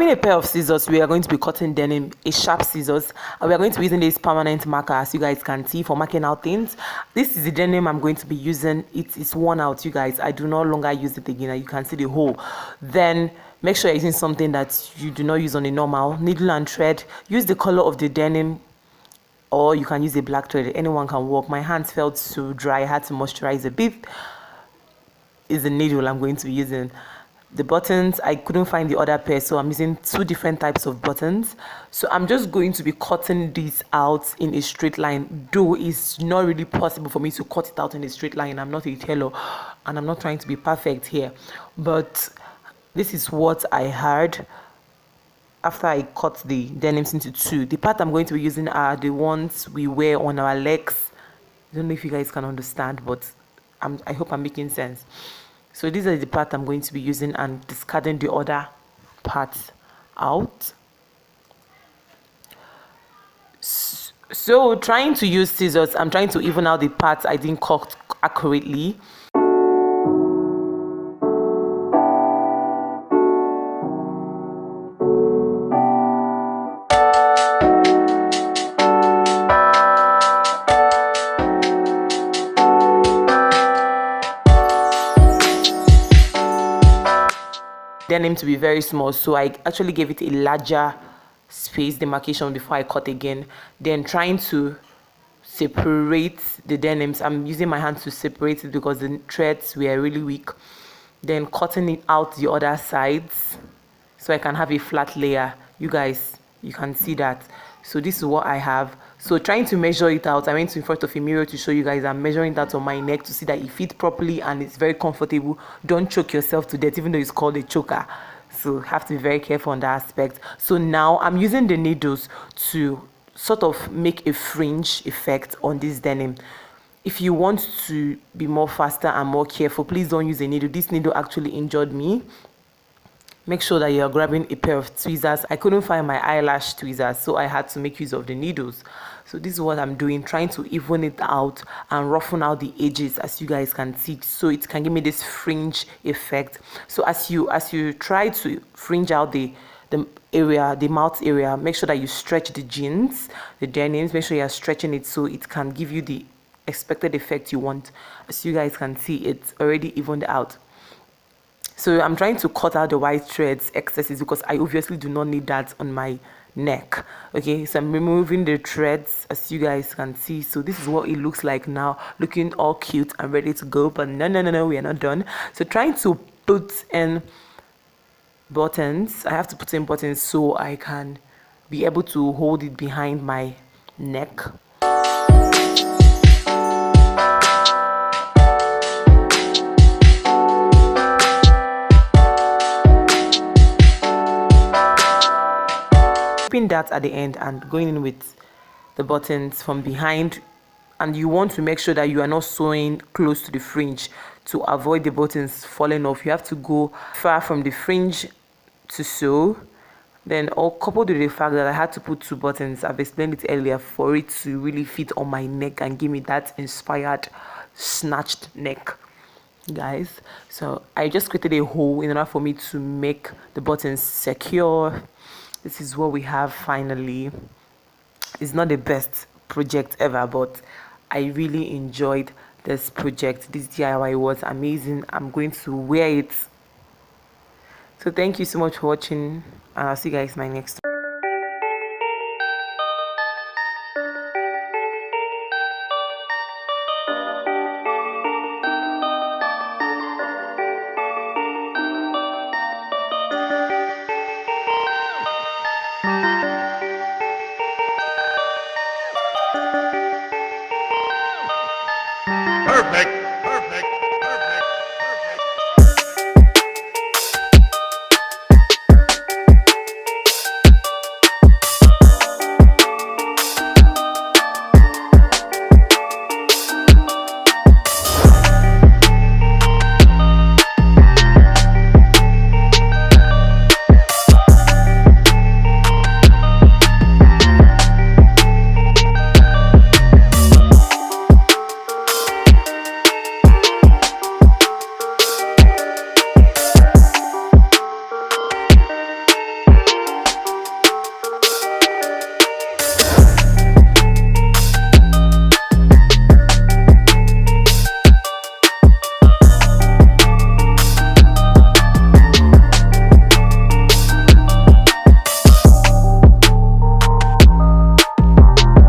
grabbing a pair of scissors, we are going to be cutting denim, a sharp scissors, and we are going to be using this permanent marker, as you guys can see, for marking out things. This is the denim I'm going to be using. It is worn out, you guys. I do no longer use it again. You can see the hole. Then make sure you're using something that you do not use on a normal needle and thread. Use the color of the denim, or you can use a black thread. Anyone can work. My hands felt so dry. I had to moisturize a bit. Is the needle I'm going to be using. The buttons, I couldn't find the other pair, so I'm using two different types of buttons. So I'm just going to be cutting this out in a straight line, though it's not really possible for me to cut it out in a straight line. I'm not a tailor and I'm not trying to be perfect here, but this is what I heard after I cut the denims into two. The part I'm going to be using are the ones we wear on our legs. I don't know if you guys can understand, but I hope I'm making sense. So these are the part I'm going to be using and discarding the other parts out. So trying to use scissors, I'm trying to even out the parts I didn't cut accurately. Denim to be very small, so I actually gave it a larger space demarcation before I cut again. Then trying to separate the denims, I'm using my hand to separate it because the threads were really weak. Then cutting it out the other sides so I can have a flat layer. You guys, you can see that. So this is what I have. So trying to measure it out, I went in front of a mirror to show you guys. I'm measuring that on my neck to see that it fits properly and it's very comfortable. Don't choke yourself to death, even though it's called a choker. So have to be very careful on that aspect. So now I'm using the needles to sort of make a fringe effect on this denim. If you want to be more faster and more careful, please don't use a needle. This needle actually injured me. Make sure that you're grabbing a pair of tweezers. I couldn't find my eyelash tweezers, so I had to make use of the needles. So this is what I'm doing, trying to even it out and roughen out the edges, as you guys can see, so it can give me this fringe effect. So as you try to fringe out the area, the mouth area, make sure that you stretch the jeans, the denims. Make sure you're stretching it so it can give you the expected effect you want. As you guys can see, it's already evened out. So I'm trying to cut out the white threads excesses because I obviously do not need that on my neck. Okay, so I'm removing the threads, as you guys can see. So this is what it looks like now, looking all cute and ready to go. But no, we are not done. So trying to put in buttons. I have to put in buttons so I can be able to hold it behind my neck. Keeping that at the end and going in with the buttons from behind, and you want to make sure that you are not sewing close to the fringe to avoid the buttons falling off. You have to go far from the fringe to sew. Then all coupled with the fact that I had to put two buttons, I've explained it earlier, for it to really fit on my neck and give me that inspired snatched neck, guys. So I just created a hole in order for me to make the buttons secure. This is what we have finally. It's not the best project ever, but I really enjoyed this project. This DIY was amazing. I'm going to wear it. So thank you so much for watching, and I'll see you guys in my next Perfect.